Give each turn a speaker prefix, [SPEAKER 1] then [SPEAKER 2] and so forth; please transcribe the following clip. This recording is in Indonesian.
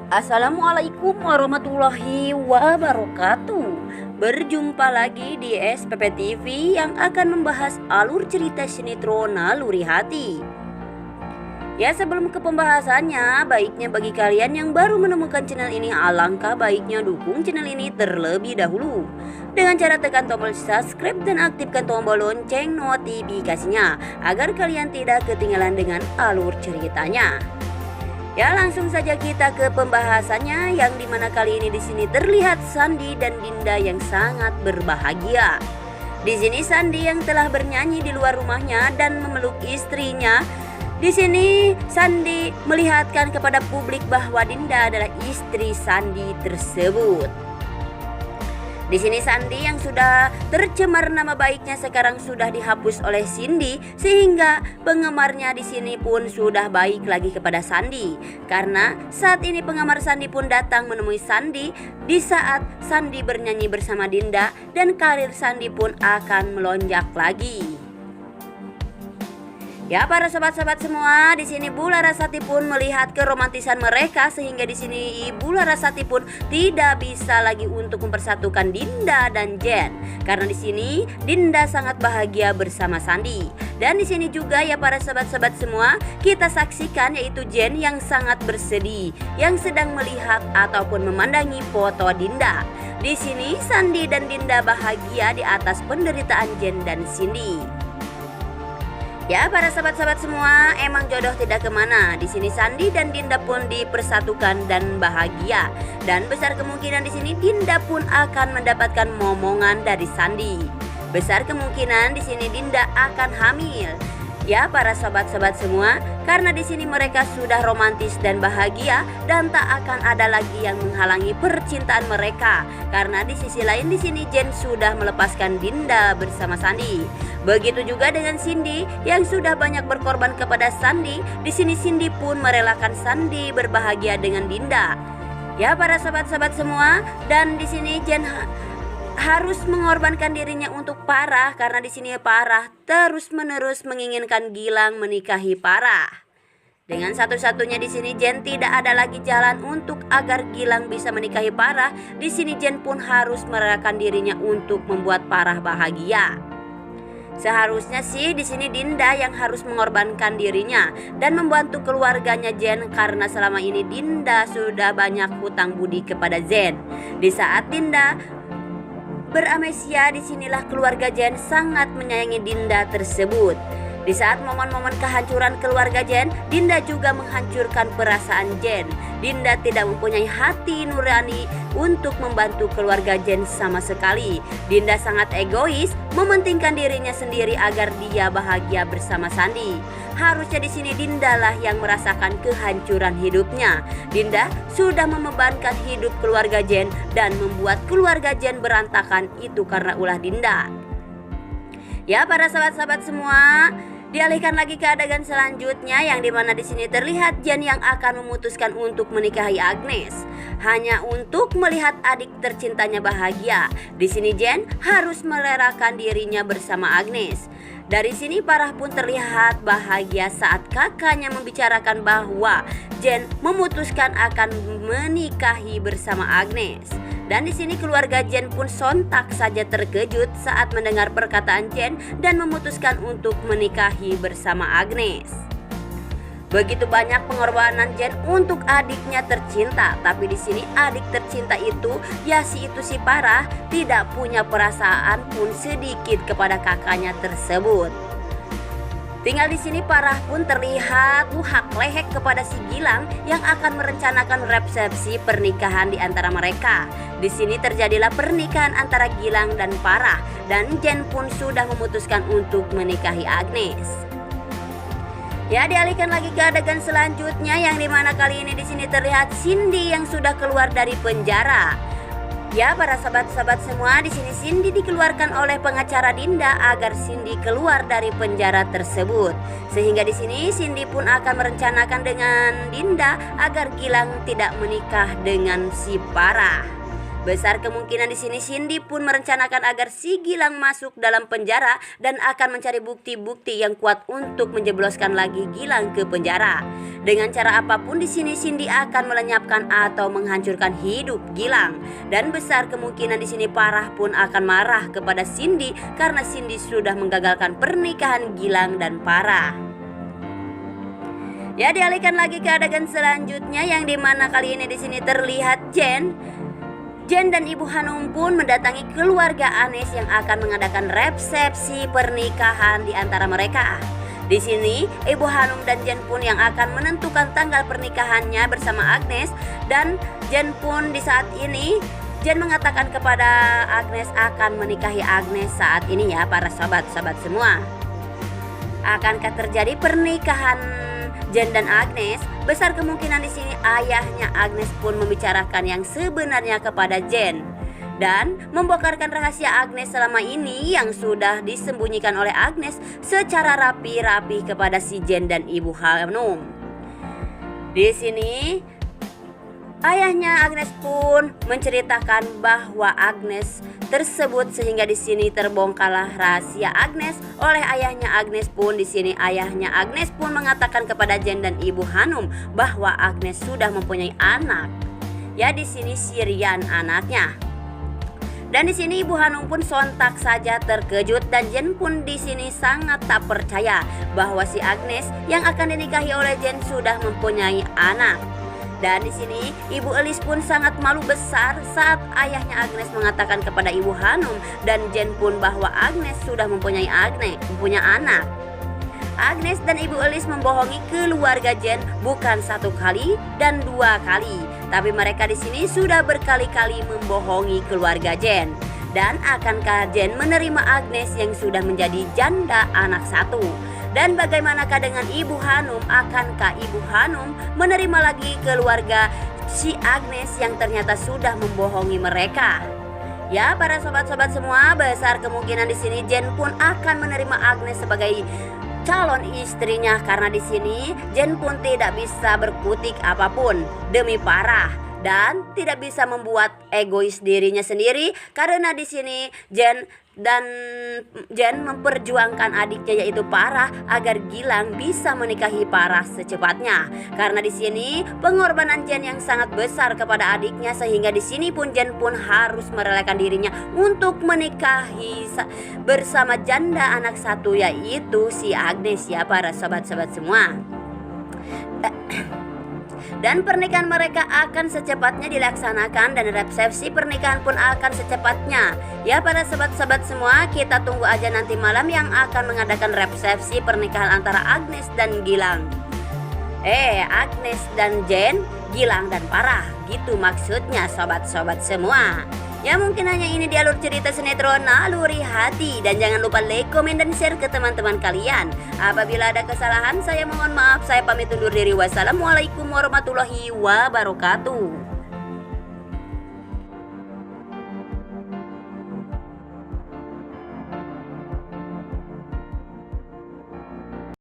[SPEAKER 1] Assalamualaikum warahmatullahi wabarakatuh. Berjumpa lagi di SPP TV yang akan membahas alur cerita sinetron Naluri Hati. Ya, sebelum ke pembahasannya, baiknya bagi kalian yang baru menemukan channel ini, alangkah baiknya dukung channel ini terlebih dahulu dengan cara tekan tombol subscribe dan aktifkan tombol lonceng notifikasinya agar kalian tidak ketinggalan dengan alur ceritanya. Ya, langsung saja kita ke pembahasannya, yang dimana kali ini di sini terlihat Sandi dan Dinda yang sangat berbahagia. Di sini Sandi yang telah bernyanyi di luar rumahnya dan memeluk istrinya. Di sini Sandi melihatkan kepada publik bahwa Dinda adalah istri Sandi tersebut. Di sini Sandi yang sudah tercemar nama baiknya sekarang sudah dihapus oleh Cindy, sehingga penggemarnya di sini pun sudah baik lagi kepada Sandi. Karena saat ini penggemar Sandi pun datang menemui Sandi di saat Sandi bernyanyi bersama Dinda, dan karir Sandi pun akan melonjak lagi. Ya, para sobat-sobat semua, di sini Bu Larasati pun melihat keromantisan mereka, sehingga di sini Ibu Larasati pun tidak bisa lagi untuk mempersatukan Dinda dan Jen, karena di sini Dinda sangat bahagia bersama Sandi. Dan di sini juga ya para sobat-sobat semua, kita saksikan yaitu Jen yang sangat bersedih, yang sedang melihat ataupun memandangi foto Dinda. Di sini Sandi dan Dinda bahagia di atas penderitaan Jen dan Cindy. Ya, para sahabat-sahabat semua, emang jodoh tidak kemana. Di sini Sandi dan Dinda pun dipersatukan dan bahagia. Dan besar kemungkinan di sini Dinda pun akan mendapatkan momongan dari Sandi. Besar kemungkinan di sini Dinda akan hamil. Ya, para sobat-sobat semua, karena di sini mereka sudah romantis dan bahagia, dan tak akan ada lagi yang menghalangi percintaan mereka. Karena di sisi lain di sini Jen sudah melepaskan Dinda bersama Sandi. Begitu juga dengan Cindy yang sudah banyak berkorban kepada Sandi. Di sini Cindy pun merelakan Sandi berbahagia dengan Dinda. Ya, para sobat-sobat semua, dan di sini Jen harus mengorbankan dirinya untuk Parah, karena di sini Parah terus-menerus menginginkan Gilang menikahi Parah. Dengan satu-satunya di sini Jen tidak ada lagi jalan untuk agar Gilang bisa menikahi Parah. Di sini Jen pun harus merelakan dirinya untuk membuat Parah bahagia. Seharusnya sih di sini Dinda yang harus mengorbankan dirinya dan membantu keluarganya Jen, karena selama ini Dinda sudah banyak hutang budi kepada Jen. Di saat Dinda beramnesia, disinilah keluarga Jen sangat menyayangi Dinda tersebut. Di saat momen-momen kehancuran keluarga Jen, Dinda juga menghancurkan perasaan Jen. Dinda tidak mempunyai hati nurani untuk membantu keluarga Jen sama sekali. Dinda sangat egois, mementingkan dirinya sendiri agar dia bahagia bersama Sandi. Harusnya di sini Dinda lah yang merasakan kehancuran hidupnya. Dinda sudah membebankan hidup keluarga Jen dan membuat keluarga Jen berantakan, itu karena ulah Dinda. Ya, para sahabat-sahabat semua, dialihkan lagi ke adegan selanjutnya, yang dimana di sini terlihat Jen yang akan memutuskan untuk menikahi Agnes hanya untuk melihat adik tercintanya bahagia. Di sini Jen harus merelakan dirinya bersama Agnes. Dari sini Parah pun terlihat bahagia saat kakaknya membicarakan bahwa Jen memutuskan akan menikahi bersama Agnes. Dan di sini keluarga Jen pun sontak saja terkejut saat mendengar perkataan Jen dan memutuskan untuk menikahi bersama Agnes. Begitu banyak pengorbanan Jen untuk adiknya tercinta, tapi di sini adik tercinta itu si Parah tidak punya perasaan pun sedikit kepada kakaknya tersebut. Tinggal di sini Parah pun terlihat hak lehek kepada si Gilang yang akan merencanakan resepsi pernikahan di antara mereka. Di sini terjadilah pernikahan antara Gilang dan Parah, dan Jen pun sudah memutuskan untuk menikahi Agnes. Ya, dialihkan lagi ke adegan selanjutnya, yang dimana kali ini di sini terlihat Cindy yang sudah keluar dari penjara. Ya, para sahabat-sahabat semua, di sini Cindy dikeluarkan oleh pengacara Dinda agar Cindy keluar dari penjara tersebut. Sehingga di sini Cindy pun akan merencanakan dengan Dinda agar Gilang tidak menikah dengan si Parah. Besar kemungkinan di sini Cindy pun merencanakan agar si Gilang masuk dalam penjara dan akan mencari bukti-bukti yang kuat untuk menjebloskan lagi Gilang ke penjara. Dengan cara apapun di sini Cindy akan melenyapkan atau menghancurkan hidup Gilang. Dan besar kemungkinan di sini Farah pun akan marah kepada Cindy karena Cindy sudah menggagalkan pernikahan Gilang dan Farah. Ya, dialihkan lagi ke adegan selanjutnya yang dimana kali ini di sini terlihat Jen dan Ibu Hanum pun mendatangi keluarga Agnes yang akan mengadakan resepsi pernikahan di antara mereka. Di sini Ibu Hanum dan Jen pun yang akan menentukan tanggal pernikahannya bersama Agnes, dan Jen pun di saat ini Jen mengatakan kepada Agnes akan menikahi Agnes saat ini ya para sahabat-sahabat semua. Akankah terjadi pernikahan Jen dan Agnes? Besar kemungkinan di sini ayahnya Agnes pun membicarakan yang sebenarnya kepada Jen dan membongkarkan rahasia Agnes selama ini yang sudah disembunyikan oleh Agnes secara rapi-rapi kepada si Jen dan Ibu Hanum. Di sini ayahnya Agnes pun menceritakan bahwa Agnes tersebut sehingga di sini terbongkarlah rahasia Agnes oleh ayahnya Agnes pun. Di sini ayahnya Agnes pun mengatakan kepada Jen dan Ibu Hanum bahwa Agnes sudah mempunyai anak. Ya, di sini Sirian anaknya. Dan di sini Ibu Hanum pun sontak saja terkejut dan Jen pun di sini sangat tak percaya bahwa si Agnes yang akan dinikahi oleh Jen sudah mempunyai anak. Dan di sini Ibu Elis pun sangat malu besar saat ayahnya Agnes mengatakan kepada Ibu Hanum dan Jen pun bahwa Agnes sudah mempunyai anak. Agnes dan Ibu Elis membohongi keluarga Jen bukan satu kali dan dua kali, tapi mereka di sini sudah berkali-kali membohongi keluarga Jen. Dan akankah Jen menerima Agnes yang sudah menjadi janda anak satu? Dan bagaimanakah dengan Ibu Hanum? Akankah Ibu Hanum menerima lagi keluarga si Agnes yang ternyata sudah membohongi mereka? Ya, para sobat-sobat semua, besar kemungkinan di sini Jen pun akan menerima Agnes sebagai calon istrinya karena di sini Jen pun tidak bisa berkutik apapun demi Farah dan tidak bisa membuat egois dirinya sendiri karena di sini Jen memperjuangkan adiknya yaitu Farah agar Gilang bisa menikahi Farah secepatnya. Karena di sini pengorbanan Jen yang sangat besar kepada adiknya sehingga di sini pun Jen pun harus merelakan dirinya untuk menikahi bersama janda anak satu yaitu si Agnes ya para sobat-sobat semua. Dan pernikahan mereka akan secepatnya dilaksanakan dan resepsi pernikahan pun akan secepatnya. Ya para sobat-sobat semua, kita tunggu aja nanti malam yang akan mengadakan resepsi pernikahan antara Agnes dan Gilang. Agnes dan Jen, Gilang dan Farah, gitu maksudnya sobat-sobat semua. Ya mungkin hanya ini di alur cerita sinetron Naluri Hati. Dan jangan lupa like, komen, dan share ke teman-teman kalian. Apabila ada kesalahan saya mohon maaf. Saya pamit undur diri. Wassalamualaikum warahmatullahi wabarakatuh.